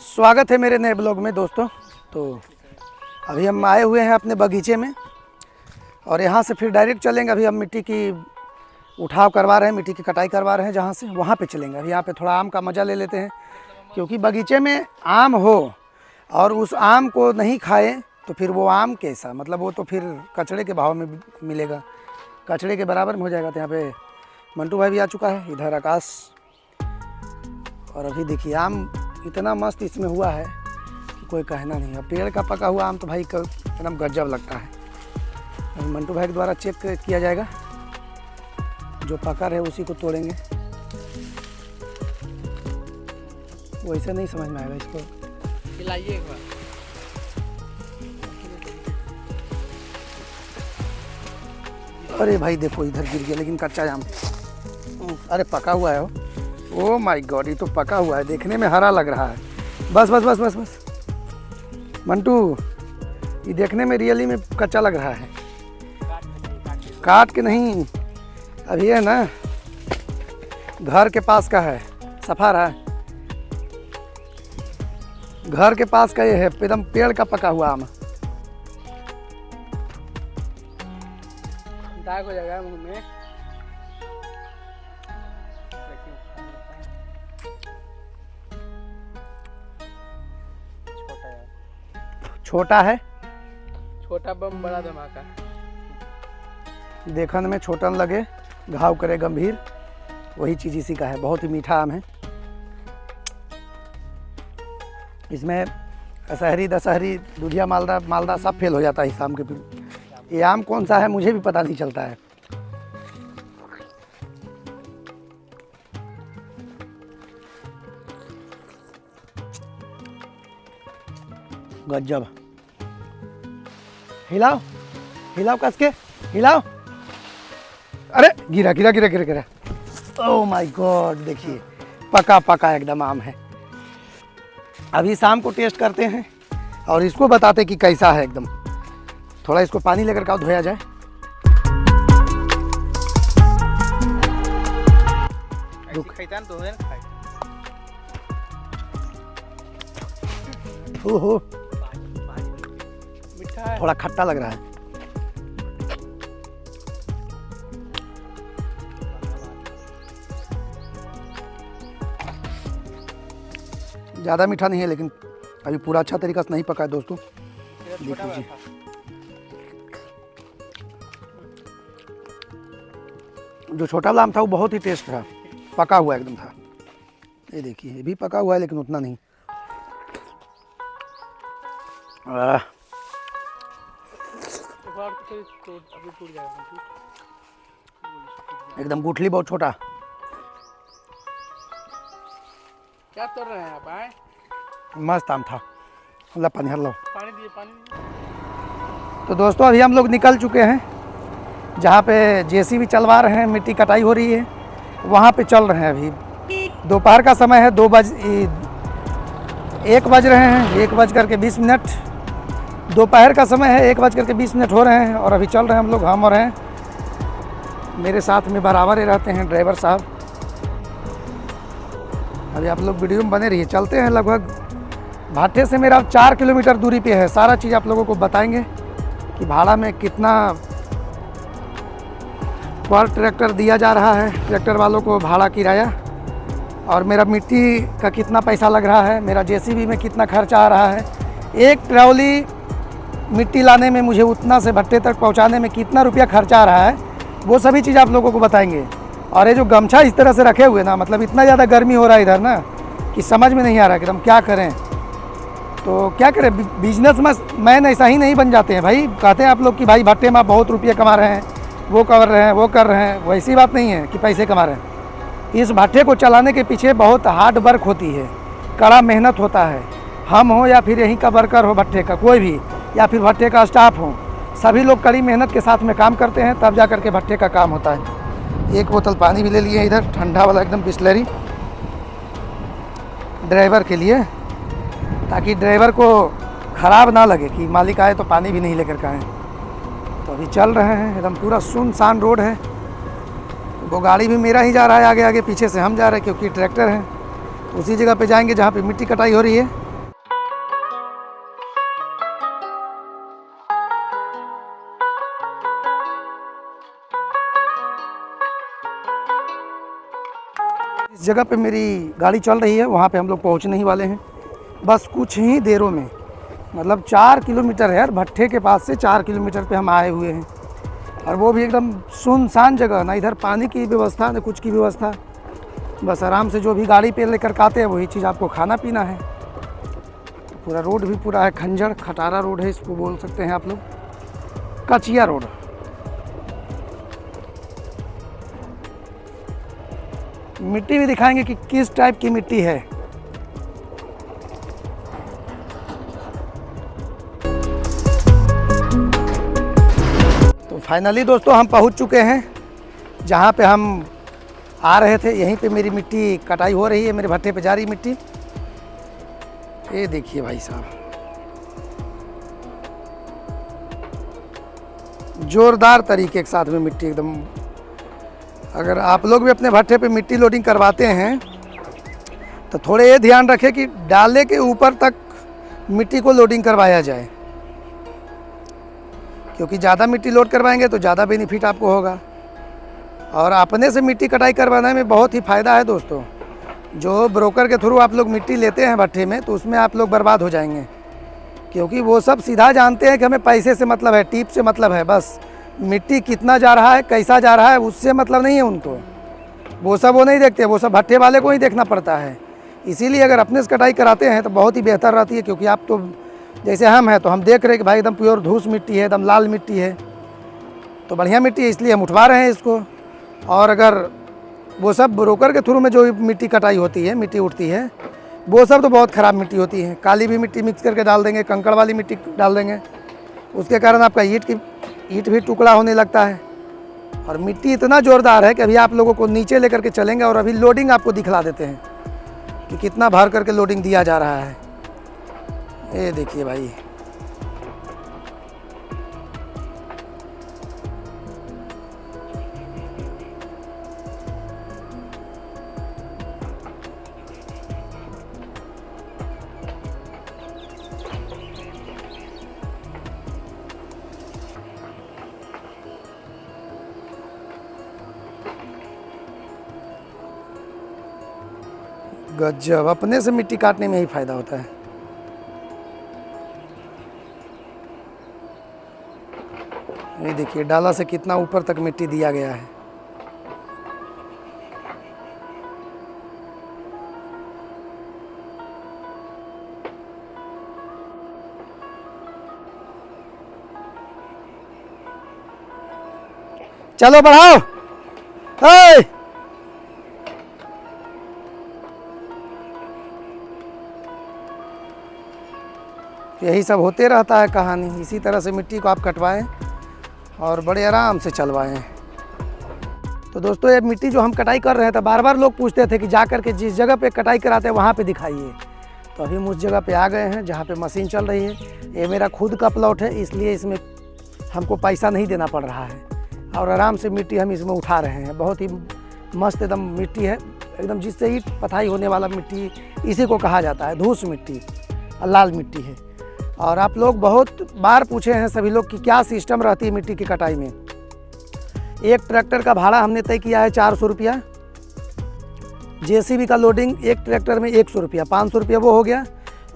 स्वागत है मेरे नए ब्लॉग में दोस्तों। तो अभी हम आए हुए हैं अपने बगीचे में और यहाँ से फिर डायरेक्ट चलेंगे। अभी हम मिट्टी की उठाव करवा रहे हैं, मिट्टी की कटाई करवा रहे हैं, जहाँ से वहाँ पे चलेंगे। अभी यहाँ पे थोड़ा आम का मज़ा ले लेते हैं, क्योंकि बगीचे में आम हो और उस आम को नहीं खाए तो फिर वो आम कैसा, मतलब वो तो फिर कचड़े के भाव में मिलेगा, कचड़े के बराबर में हो जाएगा। तो यहाँ पे मंटू भाई भी आ चुका है, इधर आकाश। और अभी देखिए आम इतना मस्त इसमें हुआ है कि कोई कहना नहीं। अब पेड़ का पका हुआ आम तो भाई एकदम गजब लगता है। अभी मंटू भाई के द्वारा चेक किया जाएगा, जो पका है उसी को तोड़ेंगे। वैसे नहीं समझ में आएगा, इसको खिलाइए एक बार। अरे भाई देखो इधर गिर गया, लेकिन कच्चा आम। अरे पका हुआ है वो। ओ माय गॉड, ये तो पका हुआ है, देखने में हरा लग रहा है। बस बस बस बस बस मंटू, ये देखने में रियली में कच्चा लग रहा है। काट के नहीं, अभी है ना घर के पास का है, सफा रहा है। घर के पास का ये है, एकदम पेड़ का पका हुआ आम। दाग हो जाएगा मुंह में। छोटा है, छोटा बम बड़ा धमाका। देखने में छोटा न लगे, घाव करे गंभीर, वही चीज़ इसी का है। बहुत ही मीठा आम है। इसमें असहरी, दशहरी, दुधिया, मालदा सब फेल हो जाता है इस आम के। ये आम कौन सा है मुझे भी पता नहीं चलता है। गजब। हिलाओ हिलाओ, कस के हिलाओ। अरे गिरा गिरा गिरा गिरा गिरा। ओह माय गॉड, देखिए पका पका एकदम आम है। अभी शाम को टेस्ट करते हैं और इसको बताते कि कैसा है एकदम। थोड़ा इसको पानी लेकर का धोया जाए। ओहो, मीठा है। थोड़ा खट्टा लग रहा है। ज़्यादा मीठा नहीं है, लेकिन अभी पूरा अच्छा तरीका से नहीं पका है दोस्तों। देख लीजिए, जो छोटा वाला आम था वो बहुत ही टेस्ट था, पका हुआ एकदम था। ये देखिए, ये भी पका हुआ है लेकिन उतना नहीं। एकदम गुठली बहुत छोटा। क्या कर रहे हैं आप? आए मस्त आम था। ला पानी, हर लो। पानी दिए, पानी दिए। तो दोस्तों अभी हम लोग निकल चुके हैं, जहाँ पे जेसीबी चलवा रहे हैं, मिट्टी कटाई हो रही है, वहाँ पे चल रहे हैं। अभी दोपहर का समय है, 1 बज रहे हैं, 1:20। दोपहर का समय है, 1:20 हो रहे हैं और अभी चल रहे हैं हम लोग। हम और हैं मेरे साथ में बराबर ही रहते हैं ड्राइवर साहब। अभी आप लोग वीडियो में बने रहिए। चलते हैं, लगभग भाटे से मेरा 4 किलोमीटर दूरी पे है। सारा चीज़ आप लोगों को बताएंगे कि भाड़ा में कितना पर ट्रैक्टर दिया जा रहा है, ट्रैक्टर वालों को भाड़ा किराया, और मेरा मिट्टी का कितना पैसा लग रहा है, मेरा जेसीबी में कितना खर्चा आ रहा है, एक ट्रॉली मिट्टी लाने में मुझे उतना से भट्टे तक पहुंचाने में कितना रुपया खर्चा आ रहा है, वो सभी चीज़ आप लोगों को बताएंगे। और ये जो गमछा इस तरह से रखे हुए ना, मतलब इतना ज़्यादा गर्मी हो रहा है इधर ना कि समझ में नहीं आ रहा कि हम क्या करें। तो क्या करें, बिजनेस में मैन ऐसा ही नहीं बन जाते हैं भाई। कहते हैं आप लोग कि भाई भट्टे में बहुत रुपये कमा रहे हैं, वो कर रहे हैं, वो कर रहे हैं। वैसी बात नहीं है कि पैसे कमा रहे हैं। इस भट्टे को चलाने के पीछे बहुत हार्ड वर्क होती है, कड़ा मेहनत होता है। हम हो या फिर यहीं का वर्कर हो भट्टे का कोई भी, या फिर भट्टे का स्टाफ हो, सभी लोग कड़ी मेहनत के साथ में काम करते हैं, तब जा कर के भट्टे का काम होता है। एक बोतल पानी भी ले लिए इधर, ठंडा वाला एकदम बिस्लरी, ड्राइवर के लिए, ताकि ड्राइवर को ख़राब ना लगे कि मालिक आए तो पानी भी नहीं लेकर के आए। तो अभी चल रहे हैं, एकदम पूरा सुनसान रोड है। वो गाड़ी भी मेरा ही जा रहा है आगे आगे, पीछे से हम जा रहे हैं क्योंकि ट्रैक्टर है। उसी जगह पे जाएंगे जहाँ पे मिट्टी कटाई हो रही है। इस जगह पे मेरी गाड़ी चल रही है, वहाँ पे हम लोग पहुँचने ही वाले हैं बस कुछ ही देरों में। मतलब 4 किलोमीटर है यार, भट्ठे के पास से 4 किलोमीटर पे हम आए हुए हैं, और वो भी एकदम सुनसान जगह, ना इधर पानी की व्यवस्था ना कुछ की व्यवस्था। बस आराम से जो भी गाड़ी पे लेकर आते हैं वही चीज़ आपको खाना पीना है। पूरा रोड भी पूरा है खंजर खटारा रोड है, इसको बोल सकते हैं आप लोग, कचिया रोड। मिट्टी भी दिखाएंगे कि किस टाइप की मिट्टी है। तो फाइनली दोस्तों हम पहुंच चुके हैं जहां पे हम आ रहे थे। यहीं पे मेरी मिट्टी कटाई हो रही है, मेरे भट्टे पे जा रही मिट्टी। ये देखिए भाई साहब, जोरदार तरीके के साथ में मिट्टी एकदम। अगर आप लोग भी अपने भट्टे पे मिट्टी लोडिंग करवाते हैं तो थोड़े ये ध्यान रखें कि डाले के ऊपर तक मिट्टी को लोडिंग करवाया जाए, क्योंकि ज़्यादा मिट्टी लोड करवाएंगे तो ज़्यादा बेनिफिट आपको होगा। और अपने से मिट्टी कटाई करवाने में बहुत ही फ़ायदा है दोस्तों। जो ब्रोकर के थ्रू आप लोग मिट्टी लेते हैं भट्टे में, तो उसमें आप लोग बर्बाद हो जाएंगे, क्योंकि वो सब सीधा जानते हैं कि हमें पैसे से मतलब है, टिप से मतलब है। बस मिट्टी कितना जा रहा है, कैसा जा रहा है, उससे मतलब नहीं है उनको। वो सब वो नहीं देखते, वो सब भट्टे वाले को ही देखना पड़ता है। इसीलिए अगर अपने से कटाई कराते हैं तो बहुत ही बेहतर रहती है, क्योंकि आप तो जैसे हम हैं तो हम देख रहे हैं कि भाई एकदम प्योर धूस मिट्टी है, एकदम लाल मिट्टी है, तो बढ़िया मिट्टी है, इसलिए हम उठवा रहे हैं इसको। और अगर वो सब ब्रोकर के थ्रू में जो मिट्टी कटाई होती है, मिट्टी उठती है, वो सब तो बहुत ख़राब मिट्टी होती है। काली भी मिट्टी मिक्स करके डाल देंगे, कंकड़ वाली मिट्टी डाल देंगे, उसके कारण आपका ईंट भी टुकड़ा होने लगता है। और मिट्टी इतना ज़ोरदार है कि अभी आप लोगों को नीचे लेकर के चलेंगे और अभी लोडिंग आपको दिखला देते हैं कि कितना भर करके लोडिंग दिया जा रहा है। ये देखिए भाई, गजब। अपने से मिट्टी काटने में ही फ़ायदा होता है। ये देखिए डाला से कितना ऊपर तक मिट्टी दिया गया है। चलो बढ़ाओ। हे! यही सब होते रहता है कहानी। इसी तरह से मिट्टी को आप कटवाएं और बड़े आराम से चलवाएं। तो दोस्तों ये मिट्टी जो हम कटाई कर रहे हैं, तो बार बार लोग पूछते थे कि जा कर के जिस जगह पे कटाई कराते हैं वहाँ पे दिखाइए। तो अभी हम उस जगह पे आ गए हैं जहाँ पे मशीन चल रही है। ये मेरा खुद का प्लॉट है, इसलिए इसमें हमको पैसा नहीं देना पड़ रहा है, और आराम से मिट्टी हम इसमें उठा रहे हैं। बहुत ही मस्त एकदम मिट्टी है, एकदम जिससे ईंट पथाई होने वाला मिट्टी, इसी को कहा जाता है धूस मिट्टी, लाल मिट्टी है। और आप लोग बहुत बार पूछे हैं सभी लोग कि क्या सिस्टम रहती है मिट्टी की कटाई में। एक ट्रैक्टर का भाड़ा हमने तय किया है 400 रुपया, जेसीबी का लोडिंग एक ट्रैक्टर में 100 रुपया, 500 रुपया वो हो गया।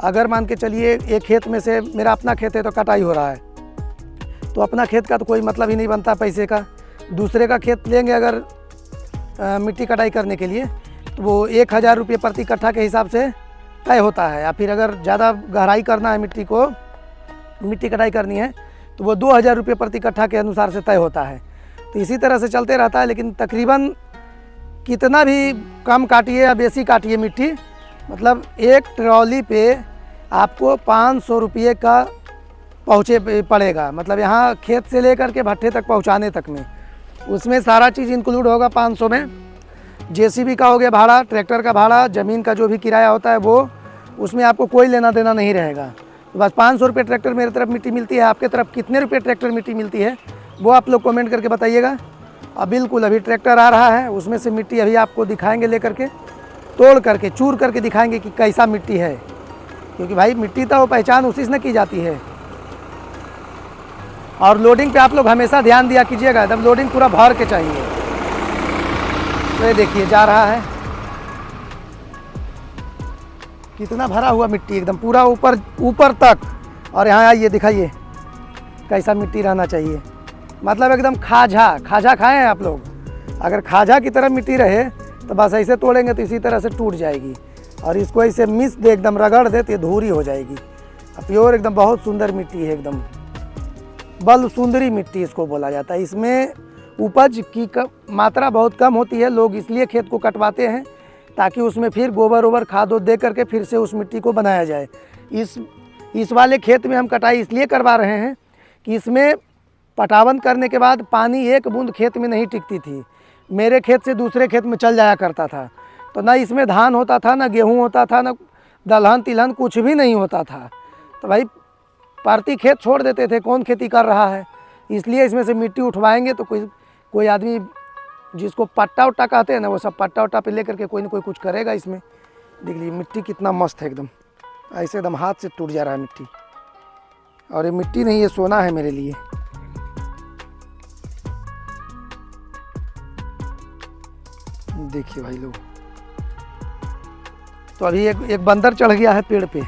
अगर मान के चलिए एक खेत में से, मेरा अपना खेत है तो कटाई हो रहा है, तो अपना खेत का तो कोई मतलब ही नहीं बनता पैसे का। दूसरे का खेत लेंगे अगर मिट्टी कटाई करने के लिए, तो वो 1000 रुपये प्रति कट्ठा के हिसाब से तय होता है। या फिर अगर ज़्यादा गहराई करना है, मिट्टी कटाई करनी है, तो वो 2000 रुपये प्रति कट्ठा के अनुसार से तय होता है। तो इसी तरह से चलते रहता है। लेकिन तकरीबन कितना भी कम काटिए या बेसी काटिए मिट्टी, मतलब एक ट्रॉली पे आपको 500 रुपये का पड़ेगा। मतलब यहाँ खेत से लेकर के भट्ठे तक पहुँचाने तक में, उसमें सारा चीज़ इंक्लूड होगा 500 में। जेसीबी का हो गया भाड़ा, ट्रैक्टर का भाड़ा, ज़मीन का जो भी किराया होता है वो, उसमें आपको कोई लेना देना नहीं रहेगा। तो बस 500 रुपये ट्रैक्टर मेरी तरफ मिट्टी मिलती है। आपके तरफ कितने रुपये ट्रैक्टर मिट्टी मिलती है वो आप लोग कमेंट करके बताइएगा। और बिल्कुल अभी ट्रैक्टर आ रहा है, उसमें से मिट्टी अभी आपको दिखाएंगे लेकर के। तोड़ करके चूर करके दिखाएंगे कि कैसा मिट्टी है, क्योंकि भाई मिट्टी तो वो पहचान उसी से न की जाती है। और लोडिंग पे आप लोग हमेशा ध्यान दिया कीजिएगा, एकदम लोडिंग पूरा भर के चाहिए। तो ये देखिए जा रहा है, कितना भरा हुआ मिट्टी एकदम पूरा ऊपर ऊपर तक। और यहाँ आइए दिखाइए कैसा मिट्टी रहना चाहिए, मतलब एकदम खाजा खाजा खाए हैं आप लोग। अगर खाजा की तरह मिट्टी रहे तो बस ऐसे तोड़ेंगे तो इसी तरह से टूट जाएगी, और इसको ऐसे मिस दे एकदम रगड़ दे तो धूरी हो जाएगी। प्योर एकदम बहुत सुंदर मिट्टी है, एकदम बल सुंदरी मिट्टी इसको बोला जाता है। इसमें उपज की मात्रा बहुत कम होती है, लोग इसलिए खेत को कटवाते हैं ताकि उसमें फिर गोबर ओबर खाद दे करके फिर से उस मिट्टी को बनाया जाए। इस वाले खेत में हम कटाई इसलिए करवा रहे हैं कि इसमें पटावन करने के बाद पानी एक बूंद खेत में नहीं टिकती थी। मेरे खेत से दूसरे खेत में चल जाया करता था, तो ना इसमें धान होता था, ना गेहूँ होता था, ना दलहन तिलहन कुछ भी नहीं होता था। तो भाई पार्टी खेत छोड़ देते थे, कौन खेती कर रहा है। इसलिए इसमें से मिट्टी उठवाएंगे तो कोई आदमी जिसको पट्टा उट्टा कहते हैं ना, वो सब पट्टा उट्टा पे लेकर के कोई ना कोई कुछ करेगा इसमें। देख लीजिए मिट्टी कितना मस्त है, एकदम ऐसे एकदम हाथ से टूट जा रहा है मिट्टी। और ये मिट्टी नहीं, ये सोना है मेरे लिए। देखिए भाई लोग, तो अभी एक बंदर चढ़ गया है पेड़ पे।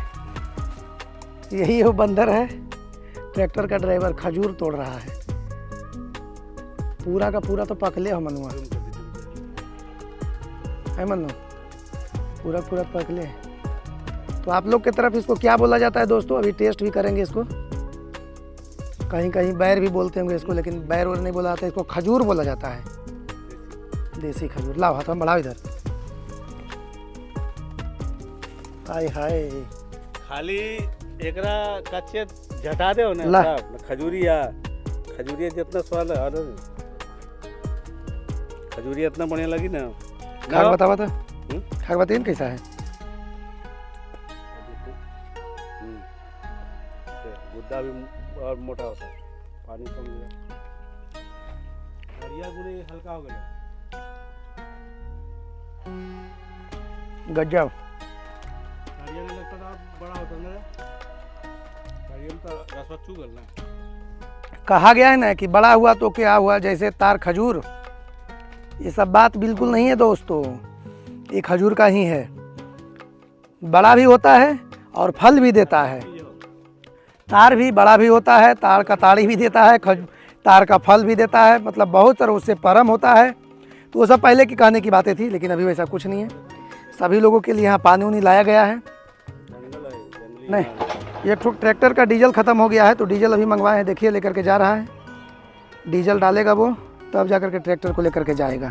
यही वो बंदर है, ट्रैक्टर का ड्राइवर खजूर तोड़ रहा है। पूरा का पूरा तो पकले हो मनुआ है, मनु पूरा पूरा पकले। तो आप लोग की तरफ इसको क्या बोला जाता है दोस्तों, अभी टेस्ट भी करेंगे इसको। कहीं कहीं बैर भी बोलते होंगे इसको, लेकिन बैर और नहीं बोला जाता है, इसको खजूर बोला जाता है, देसी खजूर। लाओ हाथ में बढ़ाओ इधर। हाय हाय, खाली एकरा कच्चे झटा दे ना साहब, खजूरिया जितना स्वाद है, खजूरिया इतना बढ़िया लगी ना। खा के बतावा था, खा के बताइए कैसा है। गुद्दा भी और मोटा होता है, पानी कम गया, हरिया गुड़े हल्का हो गया। गजब, हरिया नहीं लगता था बड़ा होता ना, हरिया में तो रसवा चू करना। कहा गया है ना कि बड़ा हुआ तो क्या हुआ, जैसे तार खजूर। ये सब बात बिल्कुल नहीं है दोस्तों, ये खजूर का ही है। बड़ा भी होता है और फल भी देता है। तार भी बड़ा भी होता है, तार का ताड़ी भी देता है, तार का फल भी देता है, मतलब बहुत सारा उससे परम होता है। तो वो सब पहले की कहने की बातें थी, लेकिन अभी वैसा कुछ नहीं है। सभी लोगों के लिए यहाँ पानी उनी लाया गया है। नहीं, ये ट्रैक्टर का डीजल ख़त्म हो गया है, तो डीजल अभी मंगवाए हैं, देखिए लेकर के जा रहा है। डीजल डालेगा वो, तब जा कर के ट्रैक्टर को लेकर के जाएगा।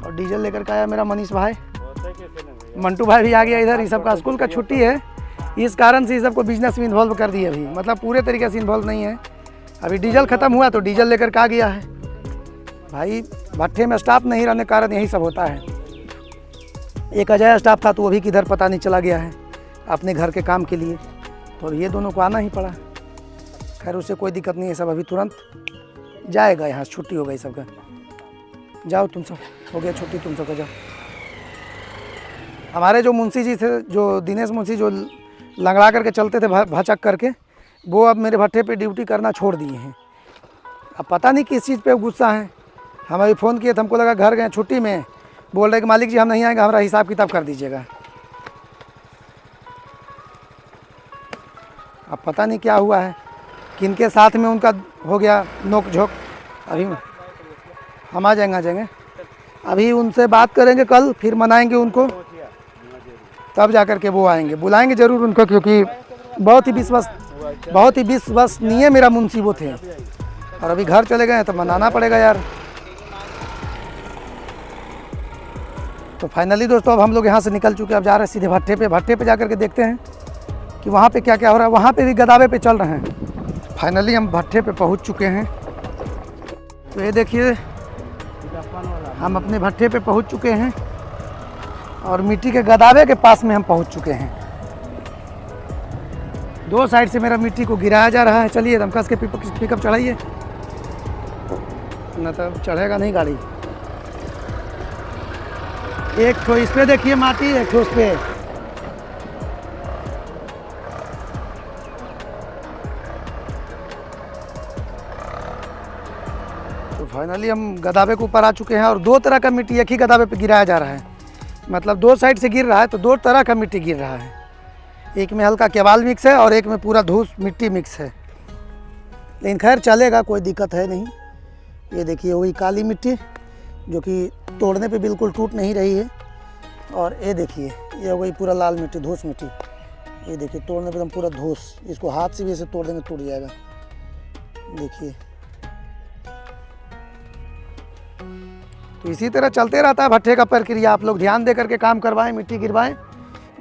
और डीजल लेकर के आया मेरा मनीष भाई, मंटू भाई भी आ गया इधर। ये सब का स्कूल का छुट्टी है, इस कारण से ये सबको बिजनेस में इन्वॉल्व कर दिए अभी, मतलब पूरे तरीके से इन्वॉल्व नहीं है। अभी डीजल ख़त्म हुआ तो डीजल लेकर के आ गया है भाई। भट्ठे में स्टाफ नहीं रहने के कारण यही सब होता है। एक अजय स्टाफ था तो वो भी किधर पता नहीं चला गया है अपने घर के काम के लिए, तो ये दोनों को आना ही पड़ा। खैर उससे कोई दिक्कत नहीं है, सब अभी तुरंत जाएगा, यहाँ छुट्टी हो गई सबका। जाओ तुम सब, हो गया छुट्टी तुम सबका, जाओ। हमारे जो मुंशी जी थे, जो दिनेश मुंशी, जो लंगड़ा करके चलते थे भचक करके, वो अब मेरे भट्ठे पे ड्यूटी करना छोड़ दिए हैं। अब पता नहीं किस चीज़ पे गुस्सा है। हम अभी फ़ोन किए तो हमको लगा घर गए छुट्टी में, बोल रहे कि मालिक जी हम नहीं आएंगे, हमारा हिसाब किताब कर दीजिएगा। अब पता नहीं क्या हुआ है, किनके साथ में उनका हो गया नोक झोंक। अभी हम आ जाएंगे, अभी उनसे बात करेंगे कल, फिर मनाएंगे उनको, तब जा कर के वो आएंगे। बुलाएंगे ज़रूर उनको, क्योंकि बहुत ही विश्वसनीय मेरा मुंशी वो थे। और अभी घर चले गए तो मनाना पड़ेगा यार। तो फाइनली दोस्तों अब हम लोग यहाँ से निकल चुके हैं, अब जा रहे हैं सीधे भट्ठे पे। भट्ठे पे जा कर के देखते हैं कि वहाँ पे क्या क्या हो रहा है। वहाँ पे भी गदावे पे चल रहे हैं। फाइनली हम भट्ठे पे पहुँच चुके हैं। तो ये देखिए हम अपने भट्ठे पे पहुँच चुके हैं और मिट्टी के गदावे के पास में हम पहुँच चुके हैं। दो साइड से मेरा मिट्टी को गिराया जा रहा है। चलिए दमकस के पिकअप चढ़ाइए, न तो चढ़ेगा नहीं गाड़ी। एक ठो इस पे देखिए माटी, एक ठो उस पे। तो फाइनली हम गदावे के ऊपर आ चुके हैं और दो तरह का मिट्टी एक ही गदावे पे गिराया जा रहा है। मतलब दो साइड से गिर रहा है तो दो तरह का मिट्टी गिर रहा है। एक में हल्का केवाल मिक्स है और एक में पूरा धूस मिट्टी मिक्स है। लेकिन खैर चलेगा, कोई दिक्कत है नहीं। ये देखिए वही काली मिट्टी जो कि तोड़ने पे बिल्कुल टूट नहीं रही है, और ये देखिए ये वही पूरा लाल मिट्टी, धूस मिट्टी। ये देखिए तोड़ने पे एकदम पूरा धूस, इसको हाथ से भी ऐसे तोड़ देंगे टूट जाएगा। देखिए तो इसी तरह चलते रहता है भट्ठे का प्रक्रिया। आप लोग ध्यान दे करके काम करवाएं, मिट्टी गिरवाएं।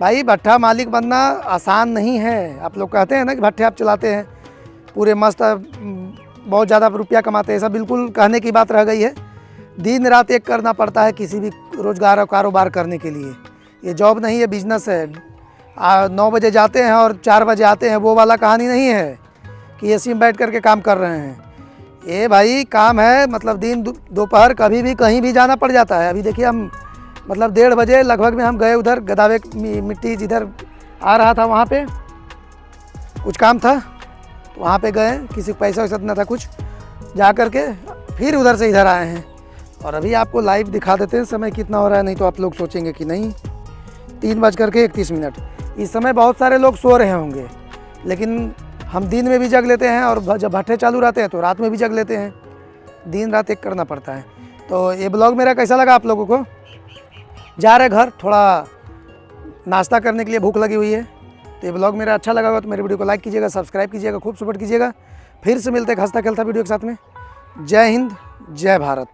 भाई भट्ठा मालिक बनना आसान नहीं है। आप लोग कहते हैं ना कि भट्ठे आप चलाते हैं पूरे मस्त, बहुत ज़्यादा रुपया कमाते हैं, ऐसा बिल्कुल कहने की बात रह गई है। दिन रात एक करना पड़ता है किसी भी रोज़गार और कारोबार करने के लिए। ये जॉब नहीं है, बिजनेस है। 9 बजे जाते हैं और 4 बजे आते हैं, वो वाला कहानी नहीं है कि एसी में बैठ करके काम कर रहे हैं। ये भाई काम है, मतलब दिन दोपहर कभी भी कहीं भी जाना पड़ जाता है। अभी देखिए हम मतलब 1:30 बजे लगभग में हम गए उधर गदावे मिट्टी जिधर आ रहा था, वहाँ पे कुछ काम था तो वहाँ पे गए। किसी को पैसा वैसा न था कुछ, जा कर के फिर उधर से इधर आए हैं। और अभी आपको लाइव दिखा देते हैं समय कितना हो रहा है, नहीं तो आप लोग सोचेंगे कि नहीं 3:31। इस समय बहुत सारे लोग सो रहे होंगे, लेकिन हम दिन में भी जग लेते हैं और जब भट्ठे चालू रहते हैं तो रात में भी जग लेते हैं। दिन रात एक करना पड़ता है। तो ये ब्लॉग मेरा कैसा लगा आप लोगों को? जा रहे घर, थोड़ा नाश्ता करने के लिए भूख लगी हुई है। तो ये ब्लॉग मेरा अच्छा लगा होगा तो मेरे वीडियो को लाइक कीजिएगा, सब्सक्राइब कीजिएगा, खूब सपोर्ट कीजिएगा। फिर से मिलते हैं हंसता खेलता वीडियो के साथ में। जय हिंद, जय भारत।